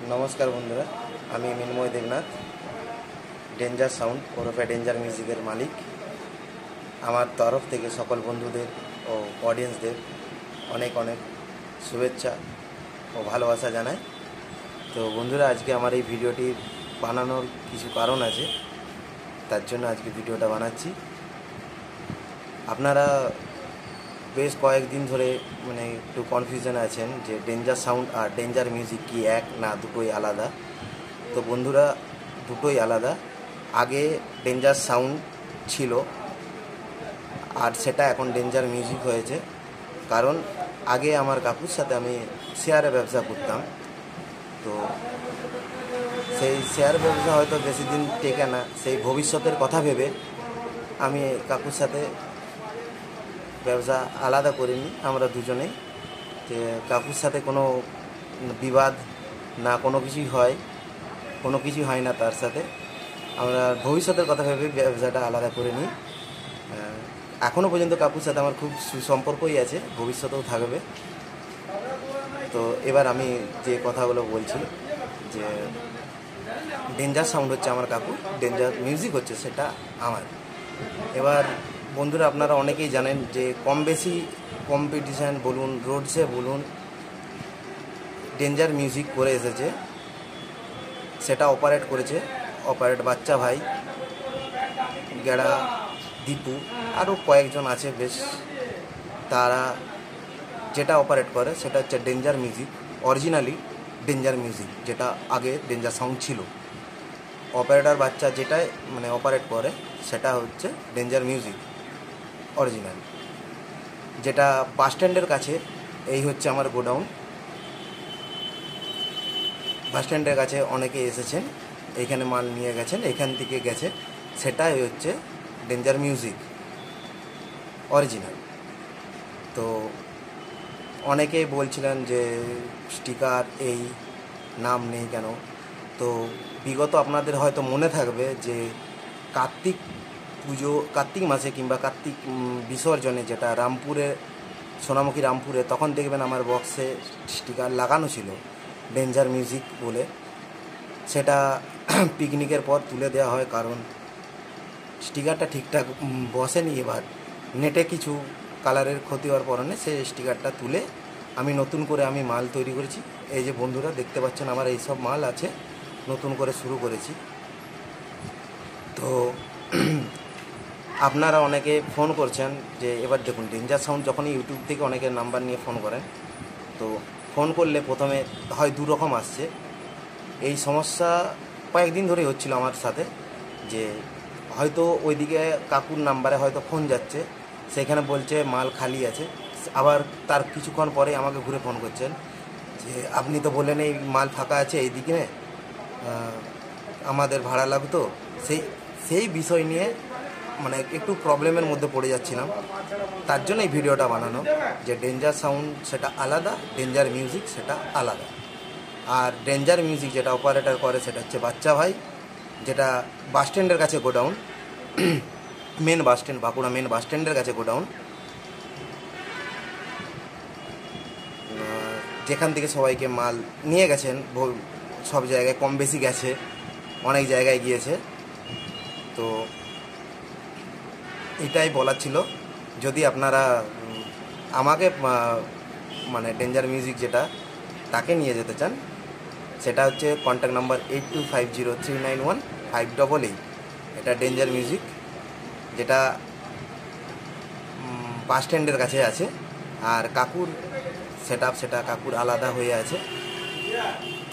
নমস্কার বন্ধুরা, আমি মিনময় দেবনাথ, ডেঞ্জার সাউন্ড ওরফে ডেঞ্জার মিউজিকের মালিক। আমার তরফ থেকে সকল বন্ধুদের ও অডিয়েন্সদের অনেক অনেক শুভেচ্ছা ও ভালোবাসা জানাই। তো বন্ধুরা, আজকে আমার এই ভিডিওটি বানানোর কিছু কারণ আছে, তার জন্য আজকে ভিডিওটা বানাচ্ছি। আপনারা বেশ কয়েকদিন ধরে একটু কনফিউশনে আছেন যে ডেঞ্জার সাউন্ড আর ডেঞ্জার মিউজিক কি এক না দুটোই আলাদা। তো বন্ধুরা, দুটোই আলাদা। আগে ডেঞ্জার সাউন্ড ছিল আর সেটা এখন ডেঞ্জার মিউজিক হয়েছে। কারণ আগে আমার কাকুর সাথে আমি শেয়ারে ব্যবসা করতাম। তো সেই শেয়ার ব্যবসা হয়তো বেশি দিন টেকে না, সেই ভবিষ্যতের কথা ভেবে আমি কাকুর সাথে ব্যবসা আলাদা করিনি। আমরা দুজনেই যে কাকুর সাথে কোনো বিবাদ না কোনো কিছুই হয় না তার সাথে। আমরা ভবিষ্যতের কথা ভেবে ব্যবসাটা আলাদা করে নিই। এখনও পর্যন্ত কাকুর সাথে আমার খুব সুসম্পর্কই আছে, ভবিষ্যতেও থাকবে। তো এবার আমি যে কথাগুলো বলছি যে ডেঞ্জার সাউন্ড হচ্ছে আমার কাকু, ডেঞ্জার মিউজিক হচ্ছে সেটা আমার। এবার বন্ধুরা, আপনারা অনেকেই জানেন যে কম বেশি কম্পিটিশান বলুন, রোডসে বলুন, ডেঞ্জার মিউজিক করে এসেছে। সেটা অপারেট করেছে বাচ্চা ভাই, গেড়া, দীপু, আরও কয়েকজন আছে বেশ। তারা যেটা অপারেট করে সেটা হচ্ছে danger music, originally danger music, যেটা আগে ডেঞ্জার সাউন্ড ছিল। অপারেটর বাচ্চা যেটাই অপারেট করে সেটা হচ্ছে ডেঞ্জার মিউজিক অরিজিনাল, যেটা বাস স্ট্যান্ডের কাছে। এই হচ্ছে আমার গোডাউন। বাস স্ট্যান্ডের কাছে অনেকে এসেছেন, এইখানে মাল নিয়ে গেছেন, এখান থেকে গেছে। সেটাই হচ্ছে ডেঞ্জার মিউজিক অরিজিনাল। তো অনেকেই বলছিলেন যে স্টিকার এই নাম নেই কেন। তো বিগত আপনাদের হয়তো মনে থাকবে যে কার্তিক মাসে কিংবা কার্তিক বিসর্জনে, যেটা রামপুরে, সোনামুখী রামপুরে, তখন দেখবেন আমার বক্সে স্টিকার লাগানো ছিল ডেঞ্জার মিউজিক বলে। সেটা পিকনিকের পর তুলে দেওয়া হয়, কারণ স্টিকারটা ঠিকঠাক বসেনি। এবার নেটে কিছু কালারের ক্ষতি হওয়ার কারণে সেই স্টিকারটা তুলে আমি নতুন করে মাল তৈরি করেছি। এই যে বন্ধুরা দেখতে পাচ্ছেন, আমার এই সব মাল আছে, নতুন করে শুরু করেছি। তো আপনারা অনেকে ফোন করছেন যে এবার দেখুন, ডেঞ্জার সাউন্ড যখনই ইউটিউব থেকে অনেকের নাম্বার নিয়ে ফোন করেন, তো ফোন করলে প্রথমে হয় দু রকম আসছে। এই সমস্যা কয়েকদিন ধরেই হচ্ছিল আমার সাথে, যে হয়তো ওইদিকে কাকুর নাম্বারে হয়তো ফোন যাচ্ছে, সেখানে বলছে মাল খালি আছে। আবার তার কিছুক্ষণ পরে আমাকে ঘুরে ফোন করছেন যে আপনি তো বললেন এই মাল ফাঁকা আছে এইদিকে, আমাদের ভাড়া লাগতো। সেই বিষয় নিয়ে একটু প্রবলেমের মধ্যে পড়ে যাচ্ছিলাম। তার জন্য এই ভিডিওটা বানানো, যে ডেঞ্জার সাউন্ড সেটা আলাদা, ডেঞ্জার মিউজিক সেটা আলাদা। আর ডেঞ্জার মিউজিক যেটা অপারেটর করে সেটা হচ্ছে বাচ্চা ভাই, যেটা বাস স্ট্যান্ডের কাছে godown, main bus stand, Bankura main bus স্ট্যান্ডের কাছে গোডাউন, যেখান থেকে সবাইকে মাল নিয়ে গেছেন। সব জায়গায় কম বেশি গেছে, অনেক জায়গায় গিয়েছে। তো এটাই বলার ছিল। যদি আপনারা আমাকে ডেঞ্জার মিউজিক যেটা, তাকে নিয়ে যেতে চান, সেটা হচ্ছে কন্ট্যাক্ট নাম্বার 8250391588। এটা ডেঞ্জার মিউজিক, যেটা বাস স্ট্যান্ডের কাছে আছে। আর কাকুর সেটা কাকুর আলাদা হয়ে আছে,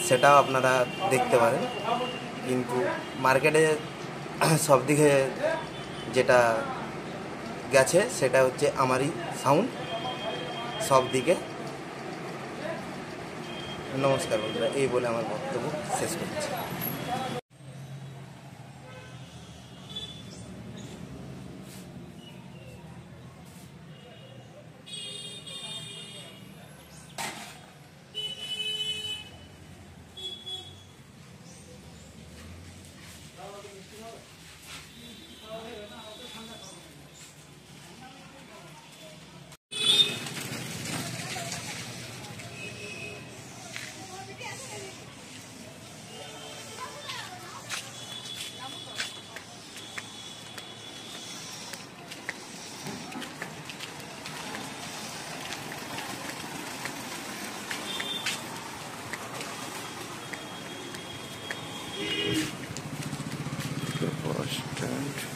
সেটাও আপনারা দেখতে পারেন। কিন্তু মার্কেটে সব দিকে যেটা গেছে সেটা হচ্ছে আমারই সাউন্ড সব দিকে। নমস্কার বন্ধুরা, এই বলে আমার বক্তব্য শেষ করছি। সাউন্ড।